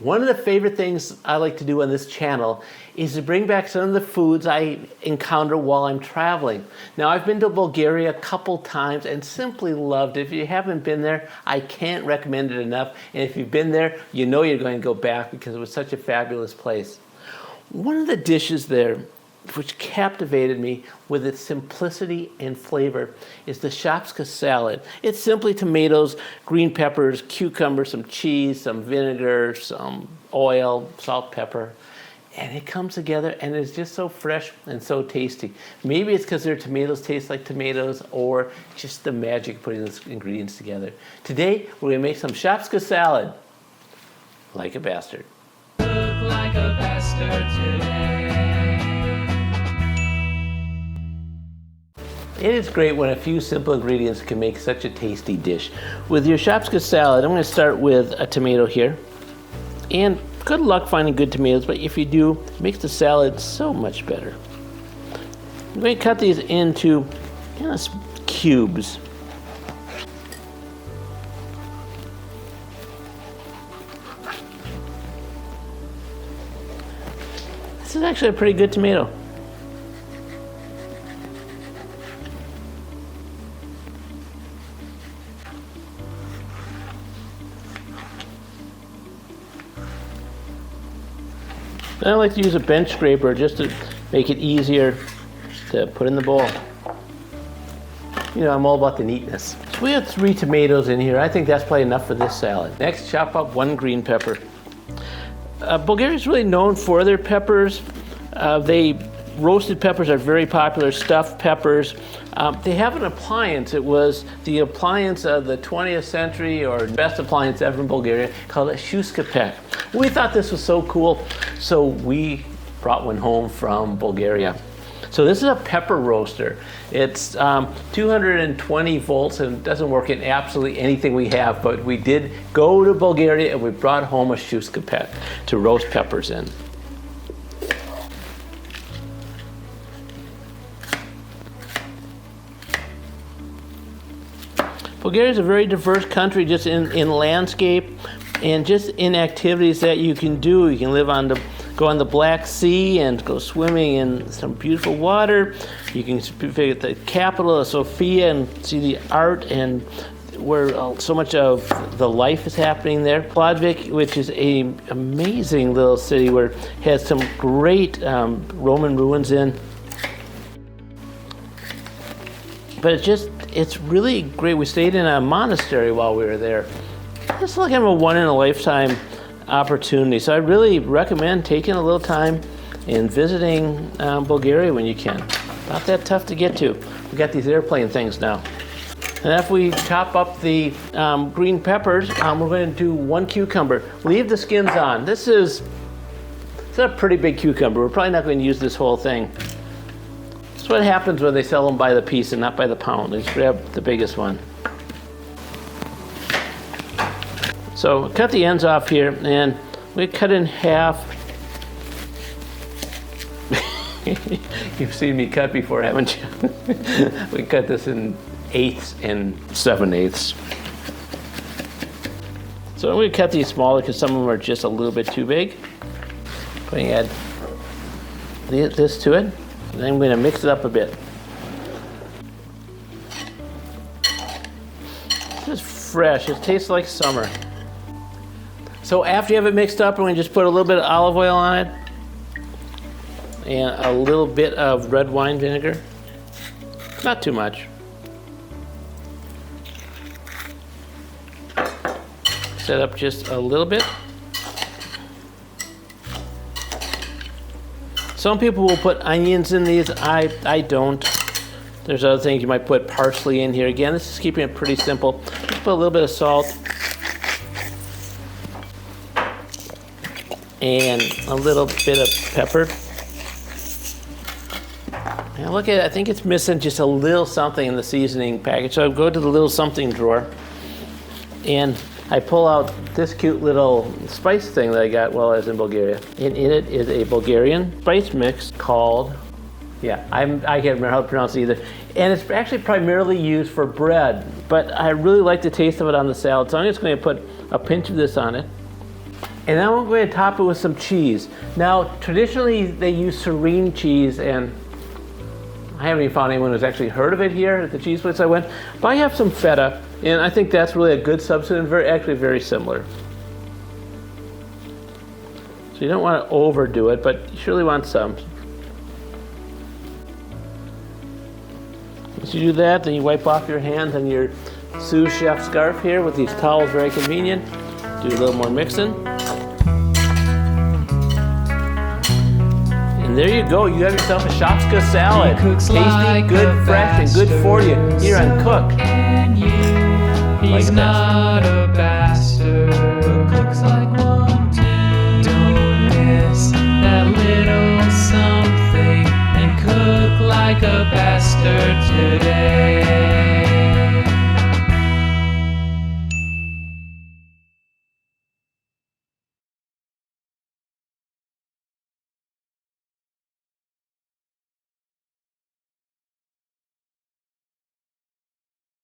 One of the favorite things I like to do on this channel is to bring back some of the foods I encounter while I'm traveling. Now, I've been to Bulgaria a couple times and simply loved it. If you haven't been there, I can't recommend it enough. And if you've been there, you know you're going to go back because it was such a fabulous place. One of the dishes there which captivated me with its simplicity and flavor is the Shopska salad. It's simply tomatoes, green peppers, cucumber, some cheese, some vinegar, some oil, salt, pepper, and it comes together and it's just so fresh and so tasty. Maybe it's because their tomatoes taste like tomatoes or just the magic of putting those ingredients together. Today, we're gonna make some Shopska salad like a bastard. Look like a bastard today. It is great when a few simple ingredients can make such a tasty dish. With your Shopska salad, I'm going to start with a tomato here. And good luck finding good tomatoes, but if you do, it makes the salad so much better. I'm going to cut these into cubes. This is actually a pretty good tomato. I like to use a bench scraper just to make it easier to put in the bowl. You know, I'm all about the neatness. So we have 3 tomatoes in here. I think that's probably enough for this salad. Next, chop up 1 green pepper. Bulgaria is really known for their peppers. Roasted peppers are very popular, stuffed peppers. They have an appliance. It was the appliance of the 20th century, or best appliance ever in Bulgaria, called a Shopska. We thought this was so cool, so we brought one home from Bulgaria. So this is a pepper roaster. It's 220 volts and it doesn't work in absolutely anything we have, but we did go to Bulgaria and we brought home a Shopska to roast peppers in. Bulgaria is a very diverse country just in landscape and just in activities that you can do. You can go on the Black Sea and go swimming in some beautiful water. You can visit the capital of Sofia and see the art and where so much of the life is happening there. Plovdiv, which is an amazing little city where it has some great Roman ruins in. But it's really great. We stayed in a monastery while we were there. It's like a one-in-a-lifetime opportunity. So I really recommend taking a little time and visiting Bulgaria when you can. Not that tough to get to. We got these airplane things now. And after we chop up the green peppers, we're going to do 1 cucumber. Leave the skins on. It's a pretty big cucumber. We're probably not going to use this whole thing. That's what happens when they sell them by the piece and not by the pound. They just grab the biggest one. So cut the ends off here and we cut in half. You've seen me cut before, haven't you? We cut this in 1/8 and 7/8. So I'm going to cut these smaller because some of them are just a little bit too big. I'm going to add this to it. And then I'm going to mix it up a bit. This is fresh. It tastes like summer. So after you have it mixed up, we're going to just put a little bit of olive oil on it and a little bit of red wine vinegar. Not too much. Set up just a little bit. Some people will put onions in these. I don't. There's other things. You might put parsley in here. Again, this is keeping it pretty simple. Just put a little bit of salt and a little bit of pepper. Now look at it. I think it's missing just a little something in the seasoning package. So I go to the little something drawer and I pull out this cute little spice thing that I got while I was in Bulgaria. And in it is a Bulgarian spice mix called, I can't remember how to pronounce it either. And it's actually primarily used for bread, but I really like the taste of it on the salad. So I'm just going to put a pinch of this on it. And now I'm going to top it with some cheese. Now, traditionally they use sirene cheese, and I haven't even found anyone who's actually heard of it here at the cheese place I went. But I have some feta, and I think that's really a good substitute, actually very similar. So you don't want to overdo it, but you surely want some. Once you do that, then you wipe off your hands on your sous chef scarf here with these towels, very convenient. Do a little more mixing. And there you go, you have yourself a Shopska salad. Tasty, like good, fresh, and good for you. Here on Cook. He's Like a not a bad